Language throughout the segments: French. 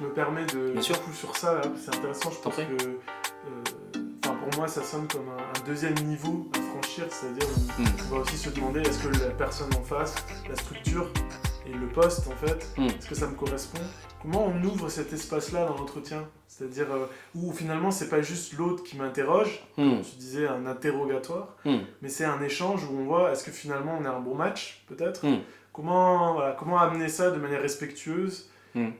me permets de... Bien sûr. Du coup, sur ça, là, c'est intéressant, je pense prie. que... pour moi, ça sonne comme un deuxième niveau à franchir, c'est-à-dire on va aussi se demander est-ce que la personne en face, la structure et le poste, en fait, est-ce que ça me correspond? Comment on ouvre cet espace-là dans l'entretien? C'est-à-dire où finalement, c'est pas juste l'autre qui m'interroge, comme tu disais, un interrogatoire, mais c'est un échange où on voit est-ce que finalement on est un bon match, peut-être? Comment amener ça de manière respectueuse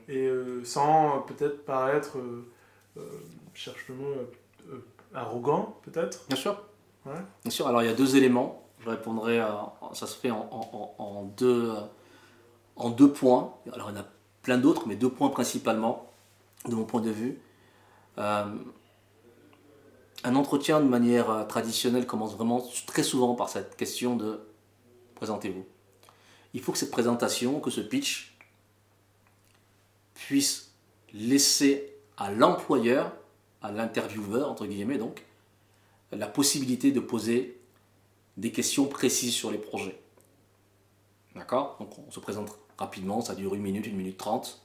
et sans peut-être paraître, cherche le mot, arrogant, peut-être? Bien sûr. Ouais. Bien sûr. Alors, il y a deux éléments. Je répondrai ça se fait en deux points. Alors, il y en a plein d'autres, mais deux points principalement, de mon point de vue. Un entretien de manière traditionnelle commence vraiment très souvent par cette question de « présentez-vous ». Il faut que cette présentation, que ce pitch, puisse laisser à l'employeur, à l'intervieweur, entre guillemets donc, la possibilité de poser des questions précises sur les projets. D'accord? Donc on se présente rapidement, ça dure 1 minute, 1 minute 30.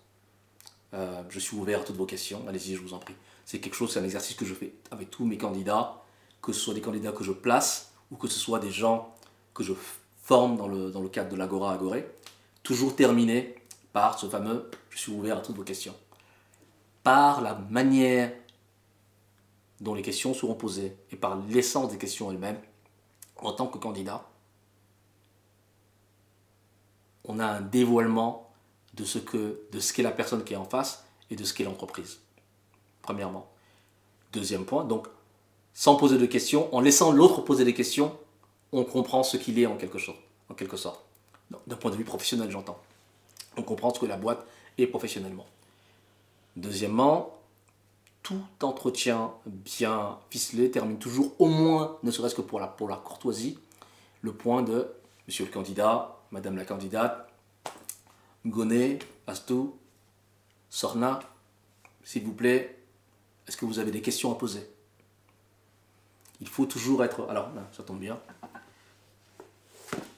Je suis ouvert à toutes vos questions, allez-y, je vous en prie. C'est quelque chose, c'est un exercice que je fais avec tous mes candidats, que ce soit des candidats que je place ou que ce soit des gens que je forme dans le cadre de l'Agora Agoré. Toujours terminé par ce fameux « je suis ouvert à toutes vos questions ». Par la manière dont les questions seront posées et par l'essence des questions elles-mêmes, en tant que candidat, on a un dévoilement de ce qu'est la personne qui est en face et de ce qu'est l'entreprise. Premièrement. Deuxième point, donc, sans poser de questions, en laissant l'autre poser des questions, on comprend ce qu'il est en quelque sorte. D'un point de vue professionnel, j'entends. On comprend ce que la boîte est professionnellement. Deuxièmement, tout entretien bien ficelé termine toujours, au moins, ne serait-ce que pour la courtoisie, le point de « Monsieur le candidat, Madame la candidate, Goné, Astou, Sorna, s'il vous plaît, est-ce que vous avez des questions à poser ?» Il faut toujours être... Alors, là, ça tombe bien.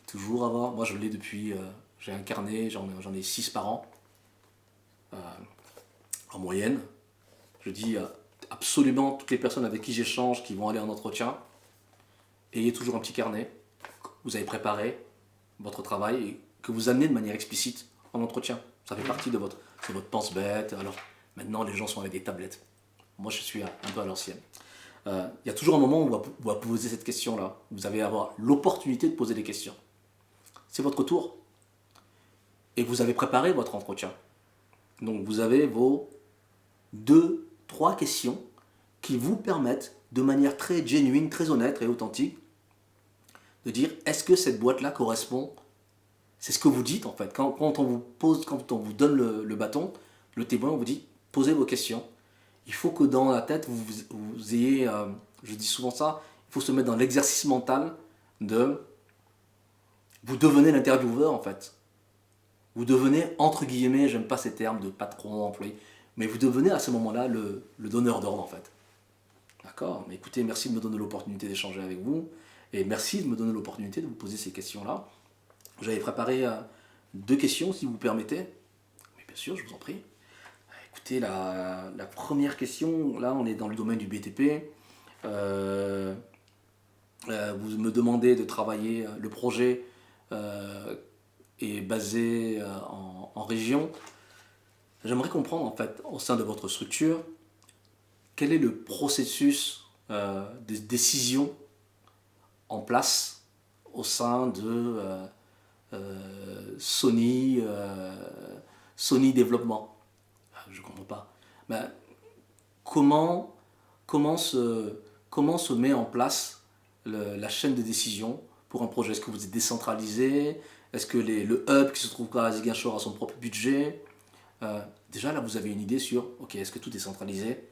Toujours avoir... Moi, je l'ai depuis... j'ai un carnet, j'en ai 6 par an. En moyenne. Je dis à absolument toutes les personnes avec qui j'échange, qui vont aller en entretien, ayez toujours un petit carnet que vous avez préparé votre travail et que vous amenez de manière explicite en entretien. Ça fait partie de votre pense-bête. Alors, maintenant, les gens sont avec des tablettes. Moi, je suis un peu à l'ancienne. Il y a toujours un moment où on va poser cette question-là. Vous allez avoir l'opportunité de poser des questions. C'est votre tour. Et vous avez préparé votre entretien. Donc, vous avez vos 2-3 questions qui vous permettent, de manière très genuine, très honnête et authentique, de dire est-ce que cette boîte-là correspond. C'est ce que vous dites en fait. Quand on vous donne le bâton, le témoin, on vous dit posez vos questions. Il faut que dans la tête, vous ayez, je dis souvent ça, il faut se mettre dans l'exercice mental de... Vous devenez l'intervieweur en fait. Vous devenez, entre guillemets, j'aime pas ces termes de patron, employé, mais vous devenez à ce moment-là le donneur d'ordre en fait. D'accord? Mais écoutez, merci de me donner l'opportunité d'échanger avec vous et merci de me donner l'opportunité de vous poser ces questions-là. J'avais préparé 2 questions si vous permettez. Mais bien sûr, je vous en prie. Écoutez, la première question, là on est dans le domaine du BTP. Vous me demandez de travailler, le projet est basé en région. J'aimerais comprendre en fait, au sein de votre structure, quel est le processus de décision en place au sein de Sony Développement. Je ne comprends pas. Ben, comment se met en place la chaîne de décision pour un projet? Est-ce que vous êtes décentralisé? Est-ce que le hub qui se trouve à Ziguinchor a son propre budget? Déjà là vous avez une idée sur, ok, est-ce que tout est centralisé?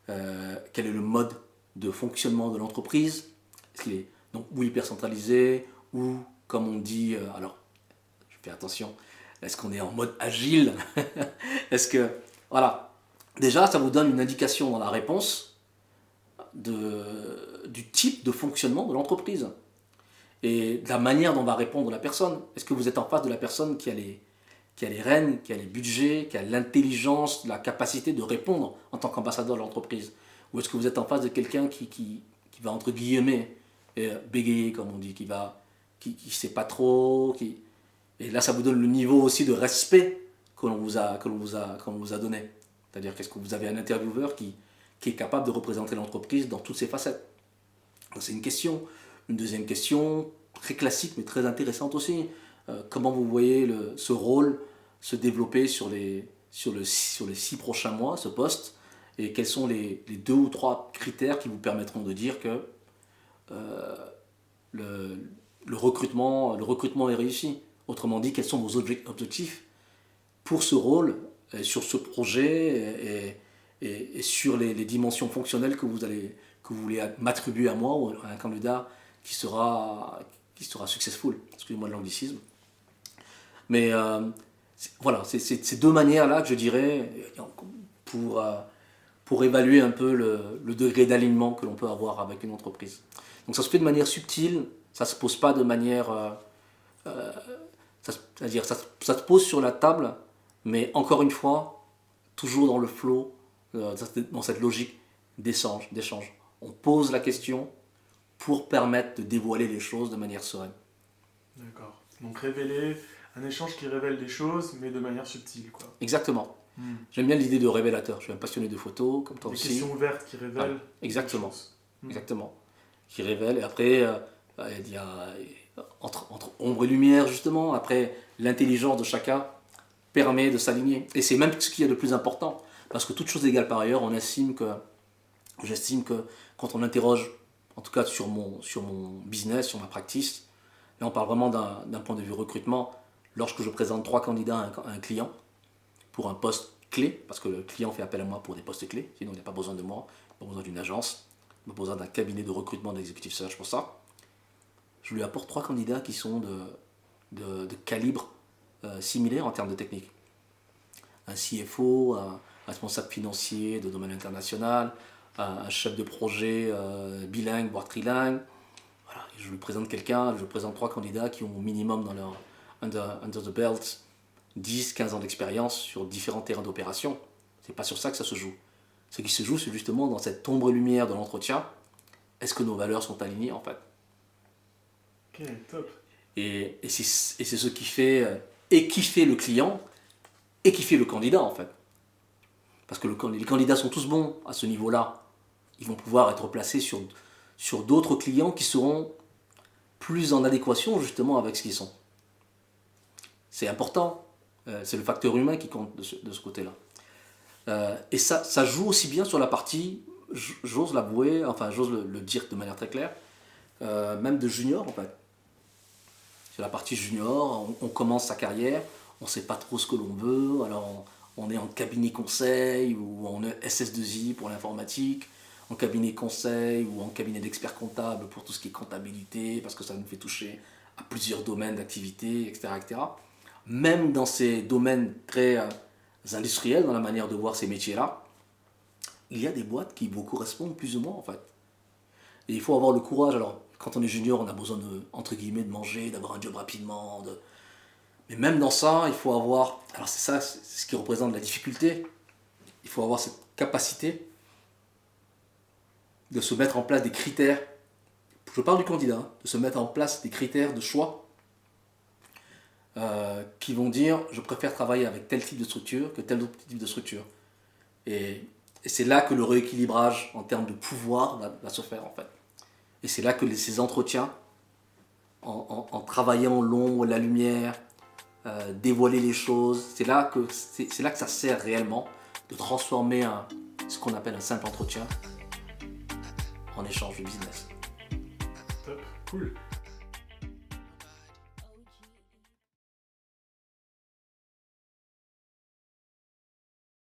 Quel est le mode de fonctionnement de l'entreprise? Est-ce qu'il est donc ou hyper centralisé, ou comme on dit, alors je fais attention, est-ce qu'on est en mode agile? Est-ce que, voilà, déjà ça vous donne une indication dans la réponse du type de fonctionnement de l'entreprise et de la manière dont va répondre la personne. Est-ce que vous êtes en face de la personne qui qui a les rênes, qui a les budgets, qui a l'intelligence, la capacité de répondre en tant qu'ambassadeur de l'entreprise? Ou est-ce que vous êtes en face de quelqu'un qui va, entre guillemets, bégayer, comme on dit, qui ne sait pas trop, et là, ça vous donne le niveau aussi de respect que l'on vous a donné. C'est-à-dire qu'est-ce que vous avez un intervieweur qui est capable de représenter l'entreprise dans toutes ses facettes. Donc, c'est une question. Une deuxième question, très classique mais très intéressante aussi. Comment vous voyez ce rôle se développer sur les 6 prochains mois, ce poste, et quels sont les 2 ou 3 critères qui vous permettront de dire que le recrutement est réussi. Autrement dit, quels sont vos objectifs pour ce rôle, sur ce projet et sur les dimensions fonctionnelles que vous voulez m'attribuer à moi ou à un candidat qui sera successful. Excusez-moi de l'anglicisme. Mais voilà, c'est ces 2 manières-là que je dirais pour évaluer un peu le degré d'alignement que l'on peut avoir avec une entreprise. Donc ça se fait de manière subtile, ça ne se pose pas de manière... c'est-à-dire ça se pose sur la table, mais encore une fois, toujours dans le flow, dans cette logique d'échange. On pose la question pour permettre de dévoiler les choses de manière sereine. D'accord. Donc un échange qui révèle des choses, mais de manière subtile, quoi. Exactement. J'aime bien l'idée de révélateur. Je suis un passionné de photos, comme toi aussi. Des questions ouvertes qui révèlent. Exactement. Exactement. Qui révèlent. Et après, il y a entre ombre et lumière, justement. Après, l'intelligence de chacun permet de s'aligner. Et c'est même ce qu'il y a de plus important. Parce que toute chose égale par ailleurs, j'estime que quand on interroge, en tout cas sur mon business, sur ma practice, là on parle vraiment d'un point de vue recrutement, lorsque je présente 3 candidats à un client pour un poste clé, parce que le client fait appel à moi pour des postes clés, sinon il n'a pas besoin de moi, il n'a pas besoin d'une agence, il n'a pas besoin d'un cabinet de recrutement d'executive search pour ça, je lui apporte 3 candidats qui sont de calibre similaire en termes de technique. Un CFO, un responsable financier de domaine international, un chef de projet bilingue, voire trilingue. Voilà, je lui présente je présente 3 candidats qui ont au minimum dans leur under the belt 10-15 ans d'expérience sur différents terrains d'opération. C'est pas sur ça que ça se joue. Ce qui se joue, c'est justement dans cette ombre et lumière de l'entretien. Est-ce que nos valeurs sont alignées en fait? Ok, top. Et c'est ce qui fait kiffer le client et kiffer le candidat en fait. Parce que les candidats sont tous bons à ce niveau-là. Ils vont pouvoir être placés sur d'autres clients qui seront plus en adéquation justement avec ce qu'ils sont. C'est important. C'est le facteur humain qui compte de ce côté-là. Et ça joue aussi bien sur la partie, j'ose l'avouer, enfin j'ose le dire de manière très claire, même de junior en fait. Sur la partie junior, on commence sa carrière, on ne sait pas trop ce que l'on veut, alors on est en cabinet conseil ou en SS2I pour l'informatique, en cabinet conseil ou en cabinet d'expert comptable pour tout ce qui est comptabilité, parce que ça nous fait toucher à plusieurs domaines d'activité, etc., etc. Même dans ces domaines très industriels, dans la manière de voir ces métiers-là, il y a des boîtes qui vous correspondent plus ou moins en fait. Et il faut avoir le courage. Alors, quand on est junior, on a besoin entre guillemets, de manger, d'avoir un job rapidement. Mais même dans ça, il faut avoir... Alors c'est ce qui représente la difficulté. Il faut avoir cette capacité de se mettre en place des critères. Je parle du candidat, de se mettre en place des critères de choix qui vont dire je préfère travailler avec tel type de structure que tel autre type de structure. Et c'est là que le rééquilibrage en termes de pouvoir va se faire en fait. Et c'est là que ces entretiens, en travaillant l'ombre, la lumière, dévoiler les choses, c'est là que ça sert réellement de transformer ce qu'on appelle un simple entretien en échange de business. Top, cool.